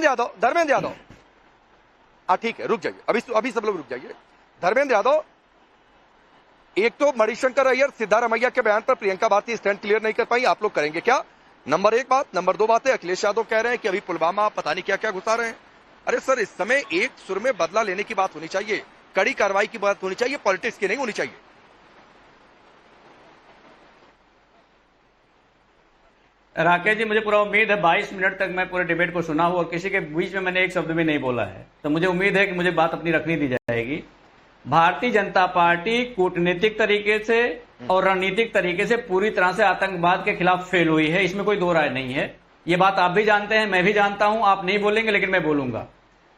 धर्मेंद्र यादव, हाँ ठीक है, रुक जाइए, अभी सब लोग रुक जाइए। धर्मेंद्र यादव, एक तो मणिशंकर अय्यर सिद्धारमैया के बयान पर प्रियंका भारती स्टैंड क्लियर नहीं कर पाई, आप लोग करेंगे क्या? नंबर एक बात। नंबर दो बात है, अखिलेश यादव कह रहे हैं कि अभी पुलवामा पता नहीं क्या क्या घुसा रहे हैं। अरे सर, इस समय एक सुर में बदला लेने की बात होनी चाहिए, कड़ी कार्रवाई की बात होनी चाहिए, पॉलिटिक्स की नहीं होनी चाहिए। राकेश जी, मुझे पूरा उम्मीद है 22 मिनट तक मैं पूरे डिबेट को सुना हूं और किसी के बीच में मैंने एक शब्द भी नहीं बोला है, तो मुझे उम्मीद है कि मुझे बात अपनी रखनी दी जाएगी। भारतीय जनता पार्टी कूटनीतिक तरीके से और रणनीतिक तरीके से पूरी तरह से आतंकवाद के खिलाफ फेल हुई है, इसमें कोई दो राय नहीं है। ये बात आप भी जानते हैं, मैं भी जानता हूं, आप नहीं बोलेंगे लेकिन मैं बोलूंगा।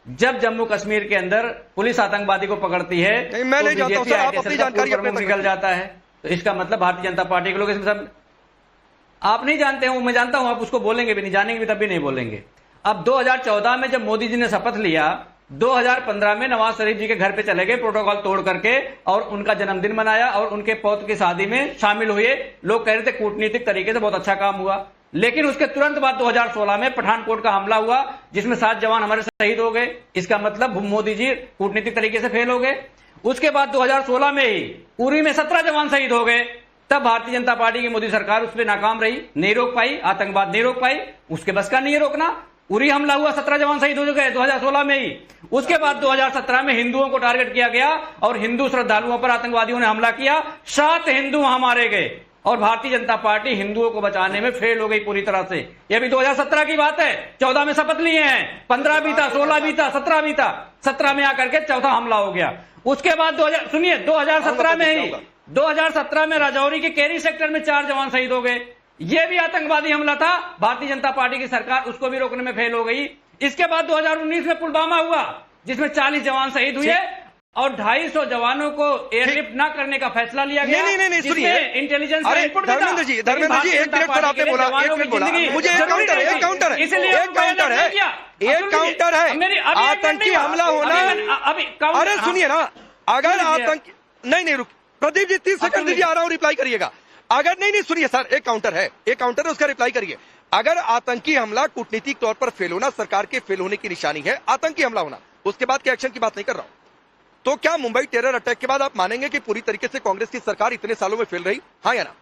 जब जम्मू कश्मीर के अंदर पुलिस आतंकवादी को पकड़ती है नहीं, मैं नहीं जानता हूं सर, आप अपनी जानकारी अपने तक निकल जाता है, तो इसका मतलब भारतीय जनता पार्टी के लोग इसमें सब आप नहीं जानते हो, मैं जानता हूं, आप उसको बोलेंगे भी नहीं, जानेंगे भी तब भी नहीं बोलेंगे। अब 2014 में जब मोदी जी ने शपथ लिया, 2015 में नवाज शरीफ जी के घर पे चले गए प्रोटोकॉल तोड़ करके और उनका जन्मदिन मनाया और उनके पौत्र की शादी में शामिल हुए। लोग कह रहे थे कूटनीतिक तरीके से बहुत अच्छा काम हुआ, लेकिन उसके तुरंत बाद 2016 में पठानकोट का हमला हुआ जिसमें 7 जवान हमारे शहीद हो गए। इसका मतलब मोदी जी कूटनीतिक तरीके से फेल हो गए। उसके बाद 2016 में ही उरी में 17 जवान शहीद हो गए, तब भारतीय जनता पार्टी की मोदी सरकार उस पर नाकाम रही, नहीं रोक पाई, आतंकवाद नहीं रोक पाई, उसके बस का नहीं है रोकना। उरी हमला हुआ, 17 जवान शहीद हो गए 2016 में ही। उसके बाद 2017 में हिंदुओं को टारगेट किया गया और हिंदू श्रद्धालुओं पर आतंकवादियों ने हमला किया, 7 हिंदू वहां मारे गए और भारतीय जनता पार्टी हिंदुओं को बचाने में फेल हो गई पूरी तरह से। यह भी 2017 की बात है, 14 में शपथ लिए हैं, 15 बीता, 16 बीता, 17 बीता, 17 में आकर के चौथा हमला हो गया। उसके बाद 2017 में ही 2017 में राजौरी के केरी सेक्टर में 4 जवान शहीद हो गए। यह भी आतंकवादी हमला था, भारतीय जनता पार्टी की सरकार उसको भी रोकने में फेल हो गई। इसके बाद 2019 में पुलवामा हुआ जिसमें 40 जवान शहीद हुए और 250 जवानों को एयरलिफ्ट न करने का फैसला लिया गया। नहीं, सुनिए, इंटेलिजेंस धर्मेंद्र जी एक मिनट पर आपने बोला, मुझे एक काउंटर है आतंकी हमला होना। अरे सुनिए ना, अगर आतंकी नहीं रुक प्रदीप जी 30 सेकंड दीजिए, आ रहा हूं, रिप्लाई करिएगा। अगर नहीं सुनिए सर, एक काउंटर है उसका रिप्लाई करिए। अगर आतंकी हमला कूटनीतिक तौर पर फेल होना सरकार के फेल होने की निशानी है, आतंकी हमला होना, उसके बाद के एक्शन की बात नहीं कर रहा हूं, तो क्या मुंबई टेरर अटैक के बाद आप मानेंगे कि पूरी तरीके से कांग्रेस की सरकार इतने सालों में फेल रही, हाँ या ना?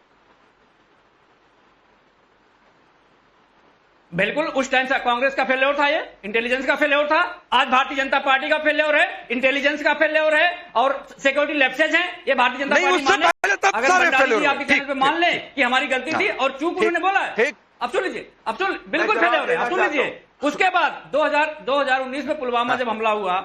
बिल्कुल, उस टाइम से कांग्रेस का फेल्योर था, ये इंटेलिजेंस का फेल्योर था। आज भारतीय जनता पार्टी का फेल्योर है, इंटेलिजेंस का फेल्योर है और सिक्योरिटी लैप्सेज है। ये भारतीय जनता पार्टी मान ले, अगर भंडारी जी आपकी चैनल पे मान ले कि हमारी गलती थी और चूक उन्होंने बोला है, अब सुन लीजिए, बिल्कुल फेल्योर है, अब सुन लीजिए। उसके बाद 2019 में पुलवामा जब हमला हुआ,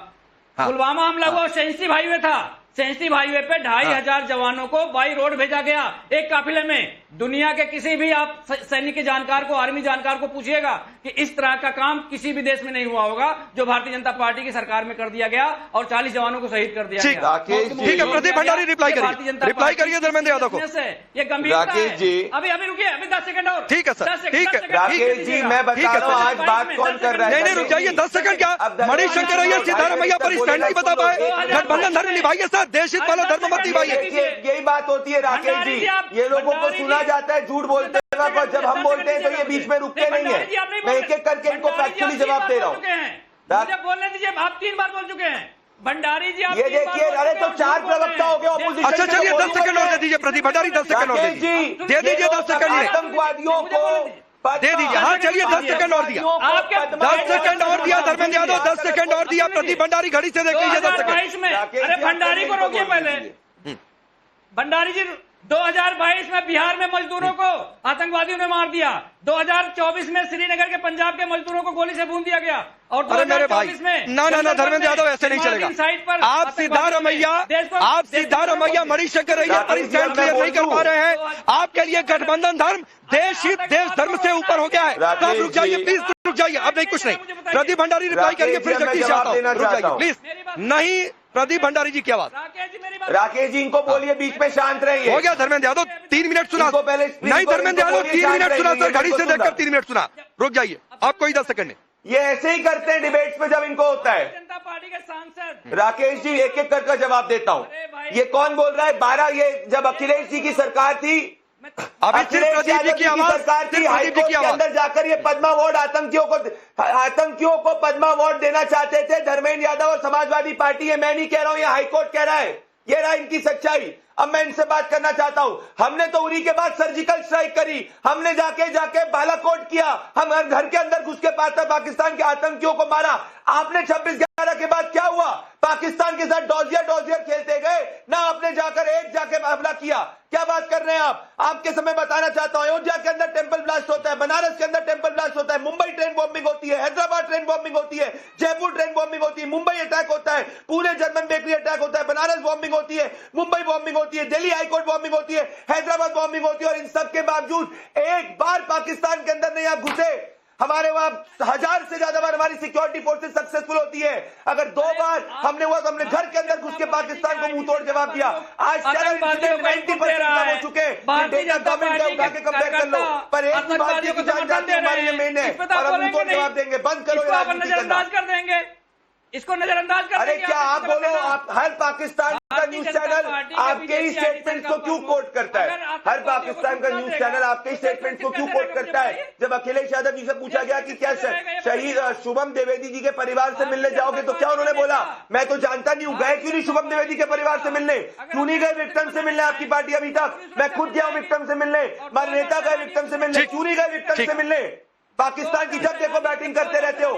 पुलवामा हमला हुआ और सेंसिटिव हाईवे था, सेंसिटिव हाईवे पे 2500 जवानों को बाई रोड भेजा गया एक काफिले में। दुनिया के किसी भी आप सैनिक जानकार को, आर्मी जानकार को पूछिएगा कि इस तरह का काम किसी भी देश में नहीं हुआ होगा जो भारतीय जनता पार्टी की सरकार में कर दिया गया और 40 जवानों को शहीद कर दिया गया। ठीक है प्रदीप भंडारी, रिप्लाई करिए धर्मेंद्र यादव को। ये गंभीरता है। अभी रुकिए, अभी 10 सेकंड और। ठीक है सर, ठीक है राकेश जी, मैं बता रहा हूं आज बात कौन कर रहा है। नहीं रुक जाइए, 10 सेकंड क्या, मणिशंकर अय्यर सिद्धारमैया पर स्टैंड नहीं बता पाए, गठबंधन धर्म निभाइए सर, देश हित वाला धर्म मत निभाइए। यही बात होती है राकेश जी, ये लोगों को सुना जाता है झूठ बोलते हैं, पर जब हम बोलते हैं तो ये बीच में रुकते नहीं है। मैं एक एक करके इनको फैक्चुअली जवाब दे रहा हूँ। मुझे बोलने दीजिए, आप 3 बार बोल चुके हैं भंडारी जी। ये देखिए, अरे तो 4 प्रवक्ता हो गए ऑपोजिशन। अच्छा चलिए 10 सेकंड और दे दीजिए प्रदीप भंडारी, 10 सेकंड और दे दीजिए 10 सेकंड में आतंकवादियों को दे दीजिए। हाँ चलिए 10 सेकंड और दिया, 10 सेकंड और दिया धर्मेंद्र यादव, 10 सेकंड और दिया। प्रदीप भंडारी घड़ी से देख लीजिए 10 सेकंड में। अरे भंडारी को रोकिए पहले, भंडारी जी 2022 में बिहार में मजदूरों को आतंकवादियों ने मार दिया, 2024 में श्रीनगर के पंजाब के मजदूरों को गोली से भून दिया गया और 2024 में ना धर्मेंद्र यादव ऐसे नहीं चलेगा। आप सिद्धारमैया मणिशंकर अय्यर पर स्टैंड क्लियर नहीं कर पा रहे हैं। आपके लिए गठबंधन धर्म देश हित, देश धर्म से ऊपर हो गया है। तो आप रुक जाइए प्लीज, रुक जाइए, अब नहीं कुछ नहीं। प्रदीप भंडारी रिप्लाई करिए, फिर जगदीश से आता हूं, रुक जाइए प्लीज। नहीं प्रदीप भंडारी जी की आवाज। राकेश जी इनको बोलिए बीच में शांत रहिए। हो गया धर्मेंद्र यादव, 3 मिनट सुना। नहीं धर्मेंद्र यादव 3 मिनट सुना सर, घड़ी से देखकर 3 मिनट सुना। रुक जाइए, आपको ही 10 सेकंड नहीं। ये ऐसे ही करते हैं डिबेट्स में जब इनको होता है। जनता पार्टी के सांसद राकेश जी एक एक करके जवाब देता हूँ। ये कौन बोल रहा है 12, ये जब अखिलेश जी की सरकार थी अभी सिर्फ अखिलेश प्रदीप जी यादव की आवाज, सरकार सिर्फ की प्रदीप जी हाईकोर्ट की के आवाज। अंदर जाकर ये पद्मा अवार्ड आतंकियों को पद्मा अवार्ड देना चाहते थे धर्मेंद्र यादव और समाजवादी पार्टी है। मैं नहीं कह रहा हूं, ये हाईकोर्ट कह रहा है, ये रहा इनकी सच्चाई। अब मैं इनसे बात करना चाहता हूं, हमने तो उरी के बाद सर्जिकल स्ट्राइक करी, हमने जाके बालाकोट किया, हम घर के अंदर घुस के पाकिस्तान के आतंकियों को मारा। आपने 26/11 के बाद क्या हुआ? पाकिस्तान के साथ डॉजियर खेलते गए ना, आपने जाके हमला किया। क्या बात कर रहे हैं आप? आपके समय बताना चाहता हूं, अयोध्या के अंदर टेंपल ब्लास्ट होता है, बनारस के अंदर टेंपल ब्लास्ट होता है, मुंबई ट्रेन बॉम्बिंग होती है, हैदराबाद ट्रेन बॉम्बिंग होती है, जयपुर ट्रेन बॉम्बिंग होती है, मुंबई अटैक होता है, पुणे जर्मन बेकरी अटैक होता है, बनारस बॉम्बिंग होती है, मुंबई बॉम्बिंग होती है, दिल्ली हाईकोर्ट बॉम्बिंग होती है, हैदराबाद बॉम्बिंग होती है। और इन सब के बावजूद एक बार पाकिस्तान के अंदर नहीं आप घुसे। हमारे वहां 1000 से ज्यादा बार हमारी सिक्योरिटी फोर्सेस सक्सेसफुल होती है। अगर 2 बार हमने हुआ तो हमने घर के अंदर घुस के पाकिस्तान को मुंह तोड़ जवाब दिया। आज 90% हो चुके हैं, डेटा गवर्नमेंट का उठा के कंपेयर कर लो, पर एक ही बात की जान जाती है हमारे लिए मेन है, और हम मुंह तोड़ जवाब देंगे। बंद करो ये राजनीति करना। कर देंगे, इसको नजरअंदाज कर अरे देंगे। क्या आप बोलो, आप हर पाकिस्तान का न्यूज चैनल आपके ही स्टेटमेंट को क्यों कोट करता है? हर पाकिस्तान का न्यूज चैनल आपके ही स्टेटमेंट को क्यों कोट करता है? जब अखिलेश यादव जी से पूछा गया कि क्या शहीद शुभम द्विवेदी जी के परिवार से मिलने जाओगे, तो क्या उन्होंने बोला? मैं तो जानता नहीं हूं। गए क्यों नहीं शुभम द्विवेदी के परिवार से मिलने? क्यों नहीं गए विक्टिम से मिलने आपकी पार्टी अभी तक? मैं खुद गया हूं विक्टिम से मिलने, हमारे नेता गए विक्टिम से मिलने, क्यों नहीं गए विक्टिम से मिलने? पाकिस्तान की जब देखो बैटिंग करते रहते हो।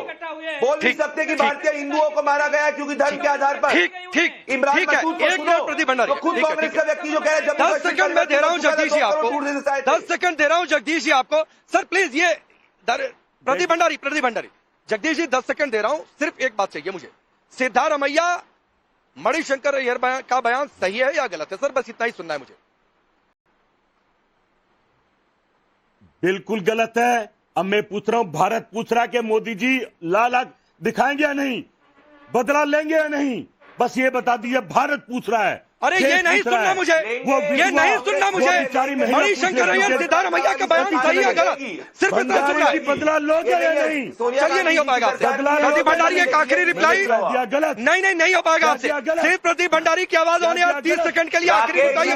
बोल नहीं सकते कि भारतीय हिंदुओं को मारा गया क्योंकि धर्म के आधार पर। ठीक इमरान ठीक है, मसूद को एक सुनो, मिनट प्रदीप भंडारी, तो खुद ठीक है, कांग्रेस ठीक का है। व्यक्ति जो कह रहा है 10 सेकंड मैं दे रहा हूं जगदीश जी आपको, 10 सेकंड दे रहा हूं जगदीश जी आपको। सर प्लीज ये प्रदीप भंडारी जगदीश जी 10 सेकंड दे रहा हूं, सिर्फ एक बात चाहिए मुझे। सिद्धारमैया मणिशंकर अय्यर का बयान सही है या गलत है? सर बस इतना ही सुनना है मुझे। बिल्कुल गलत है। अब मैं पूछ रहा हूं, भारत पूछ रहा कि मोदी जी लाल आंख दिखाएंगे या नहीं, बदला लेंगे या नहीं? बस ये बता दीजिए, भारत पूछ रहा है। अरे ये नहीं सुनना मुझे, ये नहीं सुनना मुझे। मणिशंकर अय्यर सिद्धारमैया का बयान सही है गलत, सिर्फ इतना सुनना है। बदला लोगे या नहीं? चलिए नहीं हो पाएगा आपसे। प्रदीप भंडारी एक आखिरी रिप्लाई। गलत नहीं हो पाएगा आपसे। सिर्फ प्रदीप भंडारी की आवाज होने और 30 सेकंड के लिए आखिरी बताइए।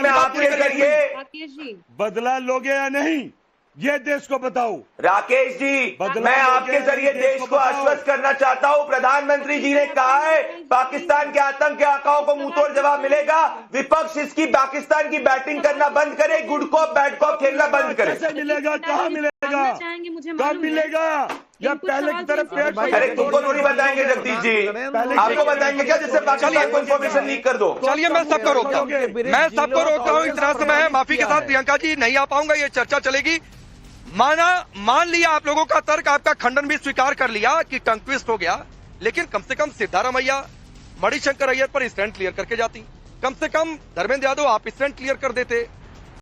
बदला लोगे या नहीं, ये देश को बताओ। राकेश जी, मैं आपके जरिए देश को आश्वस्त करना चाहता हूं, प्रधानमंत्री जी ने कहा है पाकिस्तान के आतंक के आकाओं को मुंहतोड़ जवाब मिलेगा। विपक्ष इसकी पाकिस्तान की बैटिंग करना बंद करे, गुड कॉप बैड कॉप खेलना बंद करे। कैसे मिलेगा, कहाँ मिलेगा, कब मिलेगा? या पहले की तरफ अरे तुमको थोड़ी बताएंगे जगदीश जी, आपको बताएंगे क्या जिससे पाकिस्तान को इन्फॉर्मेशन लीक कर दो? चलिए मैं सबको रोकता हूँ, इतना समय है। माफी के साथ प्रियंका जी नहीं आ पाऊंगा, ये चर्चा चलेगी। मान लिया आप लोगों का तर्क, आपका खंडन भी स्वीकार कर लिया कि टंग ट्विस्ट हो गया, लेकिन कम से कम सिद्धारमैया मणिशंकर अय्यर पर स्टैंड क्लियर करके जाती। कम से कम धर्मेंद्र यादव आप स्टैंड क्लियर कर देते।